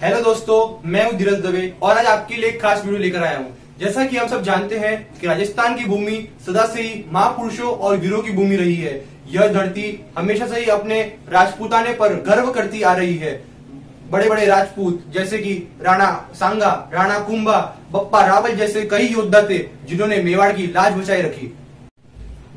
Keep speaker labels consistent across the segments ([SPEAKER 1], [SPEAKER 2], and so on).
[SPEAKER 1] Hello दोस्तों, मैं हूं धीरज दवे और आज आपके लिए एक खास वीडियो लेकर आया हूं। जैसा कि हम सब जानते हैं कि राजस्थान की भूमि सदा से ही महापुरुषों और वीरों की भूमि रही है। यह धरती हमेशा से ही अपने राजपूताने पर गर्व करती आ रही है। बड़े बड़े राजपूत जैसे कि राणा सांगा, राणा कुंभा, बप्पा रावल जैसे कई योद्धा थे जिन्होंने मेवाड़ की लाज बचाए रखी।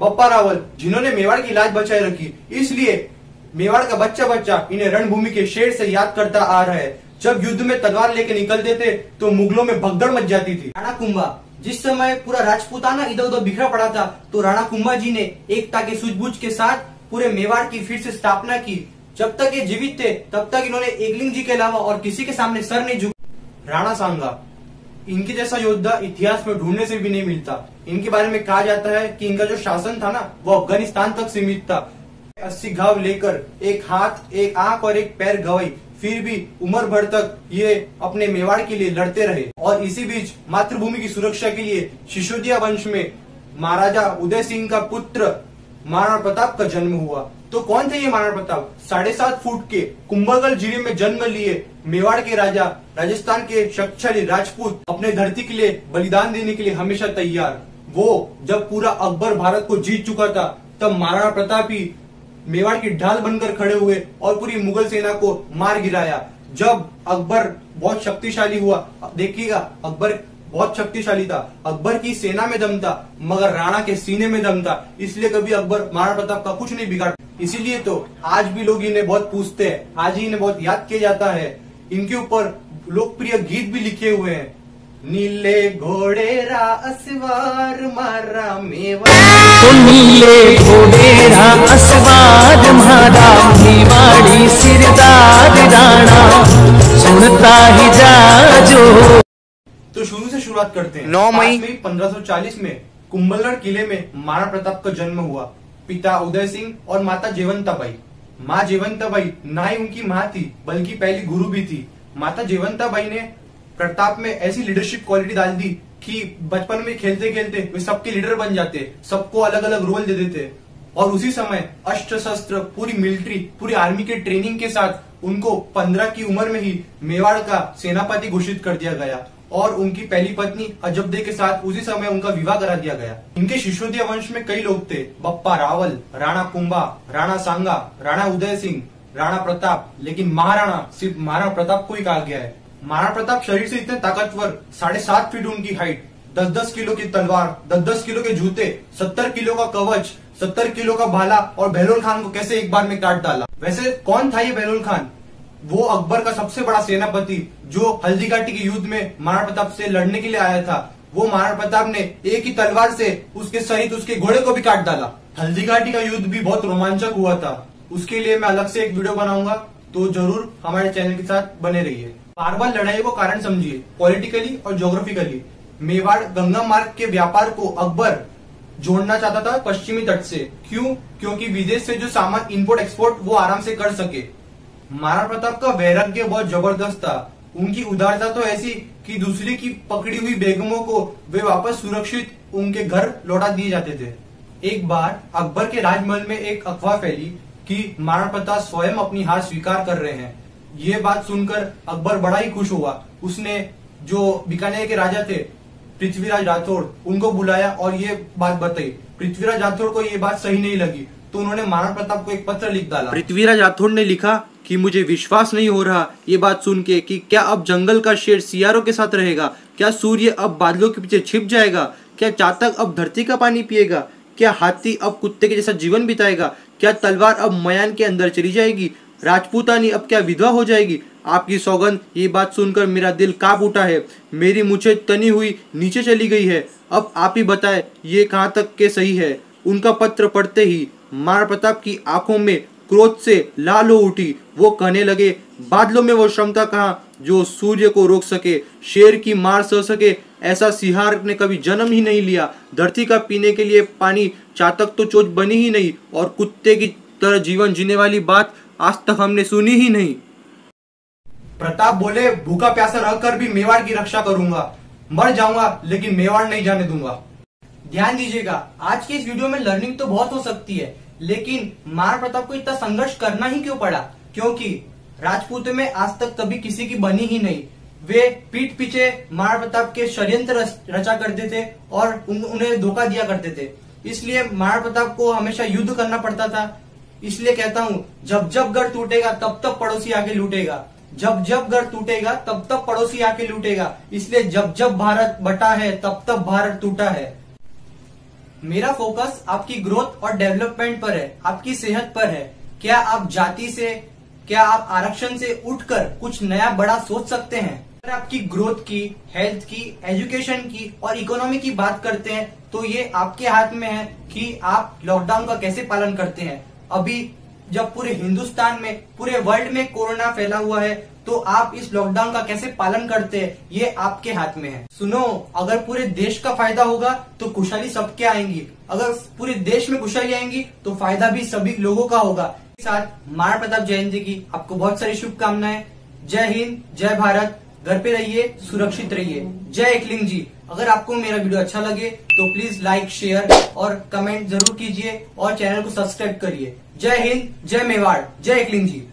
[SPEAKER 1] बप्पा रावल जिन्होंने मेवाड़ की लाज बचाए रखी, इसलिए मेवाड़ का बच्चा बच्चा इन्हें रणभूमि के शेर से याद करता आ रहा है। जब युद्ध में तलवार लेके निकलते थे तो मुगलों में भगदड़ मच जाती थी। राणा कुंभा, जिस समय पूरा राजपूताना इधर उधर बिखरा पड़ा था, तो राणा कुंभा जी ने एकता के सूझबूझ के साथ पूरे मेवाड़ की फिर से स्थापना की। जब तक ये जीवित थे तब तक इन्होंने एकलिंग जी के अलावा और किसी के सामने सर नहीं झुकाया। राणा सांगा, इनके जैसा योद्धा इतिहास में ढूंढने से भी नहीं मिलता। इनके बारे में कहा जाता है कि इनका जो शासन था ना, वो अफगानिस्तान तक सीमित था। 80 घाव लेकर एक हाथ, एक आंख और एक पैर गंवाई, फिर भी उम्र भर तक ये अपने मेवाड़ के लिए लड़ते रहे। और इसी बीच मातृभूमि की सुरक्षा के लिए सिसोदिया वंश में महाराजा उदय सिंह का पुत्र महाराणा प्रताप का जन्म हुआ। तो कौन थे ये महाराणा प्रताप? 7.5 फुट के कुंभलगढ़ जिले में जन्म लिए मेवाड़ के राजा, राजस्थान के शक्तिशाली राजपूत, अपने धरती के लिए बलिदान देने के लिए हमेशा तैयार। वो जब पूरा अकबर भारत को जीत चुका था, तब महाराणा प्रताप ही मेवाड़ की ढाल बनकर खड़े हुए और पूरी मुगल सेना को मार गिराया। जब अकबर बहुत शक्तिशाली हुआ, देखिएगा अकबर बहुत शक्तिशाली था, अकबर की सेना में दम था मगर राणा के सीने में दम था, इसलिए कभी अकबर महाराणा प्रताप का कुछ नहीं बिगाड़। इसीलिए तो आज भी लोग इन्हें बहुत पूछते हैं, आज ही इन्हें बहुत याद किया जाता है। इनके ऊपर लोकप्रिय गीत भी लिखे हुए हैं। नीले घोड़े रा असवार मारा मेवाड़,
[SPEAKER 2] नीले घोड़े रा असवार मारा मेवाड़ी सिरदार राणा सुनता ही जा जो।
[SPEAKER 1] तो शुरू से शुरुआत करते हैं। 9 मई 1540 में कुंभलगढ़ किले में महाराणा प्रताप का जन्म हुआ। पिता उदय सिंह और माता जयवंताबाई। माँ जयवंताबाई ना ही उनकी माँ थी बल्कि पहली गुरु भी थी। माता जयवंताबाई ने प्रताप में ऐसी लीडरशिप क्वालिटी डाल दी कि बचपन में खेलते खेलते वे सबके लीडर बन जाते, सबको अलग अलग रोल दे देते। और उसी समय अस्त्र शस्त्र, पूरी मिलिट्री, पूरी आर्मी के ट्रेनिंग के साथ उनको 15 की उम्र में ही मेवाड़ का सेनापति घोषित कर दिया गया और उनकी पहली पत्नी अजबदे के साथ उसी समय उनका विवाह करा दिया गया। इनके सिसोदिया वंश में कई लोग थे, बप्पा रावल, राणा कुंभा, राणा सांगा, राणा उदय सिंह, राणा प्रताप, लेकिन महाराणा सिर्फ महाराणा प्रताप को ही कहा गया है। महाराणा प्रताप शरीर से इतने ताकतवर, 7.5 फीट उनकी हाइट, 10-10 किलो की तलवार, 10-10 किलो के जूते, 70 किलो का कवच, 70 किलो का भाला और बहलोल खान को कैसे एक बार में काट डाला। वैसे कौन था ये बहलोल खान? वो अकबर का सबसे बड़ा सेनापति जो हल्दी घाटी के युद्ध में महाराणा प्रताप से लड़ने के लिए आया था। वो महाराणा प्रताप ने एक ही तलवार से उसके सहित उसके घोड़े को भी काट डाला। हल्दी घाटी का युद्ध भी बहुत रोमांचक हुआ था। उसके लिए मैं अलग से एक वीडियो बनाऊंगा, तो जरूर हमारे चैनल के साथ बने रहिए। बार बार लड़ाई को कारण समझिए, पॉलिटिकली और ज्योग्राफिकली। मेवाड़ गंगा मार्ग के व्यापार को अकबर जोड़ना चाहता था पश्चिमी तट से। क्यों? क्योंकि विदेश से जो सामान इंपोर्ट एक्सपोर्ट वो आराम से कर सके। महाराणा प्रताप का वैराग्य बहुत जबरदस्त था। उनकी उदारता तो ऐसी कि दूसरे की पकड़ी हुई बेगमों को वे वापस सुरक्षित उनके घर लौटा दिए जाते थे। एक बार अकबर के राजमहल में एक अफवाह फैली कि महाराणा प्रताप स्वयं अपनी हार स्वीकार कर रहे हैं। ये बात सुनकर अकबर बड़ा ही खुश हुआ। उसने जो बीकानेर के राजा थे पृथ्वीराज राठौड़, उनको बुलाया और ये बात बताई। पृथ्वीराज राठौड़ को ये बात सही नहीं लगी, तो उन्होंने महाराणा प्रताप को एक पत्र लिख डाला। पृथ्वीराज राठौड़ ने लिखा कि मुझे विश्वास नहीं हो रहा ये बात सुन के कि क्या अब जंगल का शेर सियारों के साथ रहेगा? क्या सूर्य अब बादलों के पीछे छिप जाएगा? क्या चातक अब धरती का पानी पिएगा? क्या हाथी अब कुत्ते के जैसा जीवन बिताएगा? क्या तलवार अब मयान के अंदर चली जाएगी? राजपूतानी अब क्या विधवा हो जाएगी? आपकी सौगंध, ये बात सुनकर मेरा दिल कांप उठा है। मेरी मूछें तनी हुई नीचे चली गई है। अब आप ही बताए ये कहाँ तक के सही है? उनका पत्र पढ़ते ही महाराणा प्रताप की आंखों में क्रोध से लाल हो उठी। वो कहने लगे, बादलों में वो क्षमता कहाँ जो सूर्य को रोक सके, शेर की मार सह सके। ऐसा सिहार ने कभी जन्म ही नहीं लिया। धरती का पीने के लिए पानी चातक तो चोच बनी ही नहीं, और कुत्ते की तरह जीवन जीने वाली बात आज तक हमने सुनी ही नहीं। प्रताप बोले, भूखा प्यासा रहकर भी मेवाड़ की रक्षा करूंगा, मर जाऊंगा लेकिन मेवाड़ नहीं जाने दूंगा। ध्यान दीजिएगा, आज के इस वीडियो में लर्निंग तो बहुत हो सकती है, लेकिन महाराणा प्रताप को इतना संघर्ष करना ही क्यों पड़ा? क्योंकि राजपूतों में आज तक कभी किसी की बनी ही नहीं। वे पीठ पीछे महाराणा प्रताप के षड्यंत्र रचा करते थे और उन्हें धोखा दिया करते थे। इसलिए महाराणा प्रताप को हमेशा युद्ध करना पड़ता था। इसलिए कहता हूँ, जब जब घर टूटेगा तब तब पड़ोसी आके लूटेगा, जब जब घर टूटेगा तब तब पड़ोसी आके लूटेगा। इसलिए जब जब भारत बटा है तब तब भारत टूटा है। मेरा फोकस आपकी ग्रोथ और डेवलपमेंट पर है, आपकी सेहत पर है। क्या आप जाति से, क्या आप आरक्षण से उठकर कुछ नया बड़ा सोच सकते हैं? अगर आपकी ग्रोथ की, हेल्थ की, एजुकेशन की और इकोनॉमी की बात करते हैं तो ये आपके हाथ में है कि आप लॉकडाउन का कैसे पालन करते हैं। अभी जब पूरे हिंदुस्तान में, पूरे वर्ल्ड में कोरोना फैला हुआ है तो आप इस लॉकडाउन का कैसे पालन करते हैं, ये आपके हाथ में है। सुनो, अगर पूरे देश का फायदा होगा तो खुशहाली सबके आएंगी। अगर पूरे देश में खुशहाली आएंगी तो फायदा भी सभी लोगों का होगा। इस साथ महाराणा प्रताप जयंती की आपको बहुत सारी शुभकामनाएं। जय हिंद, जय भारत। घर पे रहिए, सुरक्षित रहिए। जय एकलिंग जी। अगर आपको मेरा वीडियो अच्छा लगे तो प्लीज लाइक, शेयर और कमेंट जरूर कीजिए और चैनल को सब्सक्राइब करिए। जय हिंद, जय मेवाड़, जय एकलिंग जी।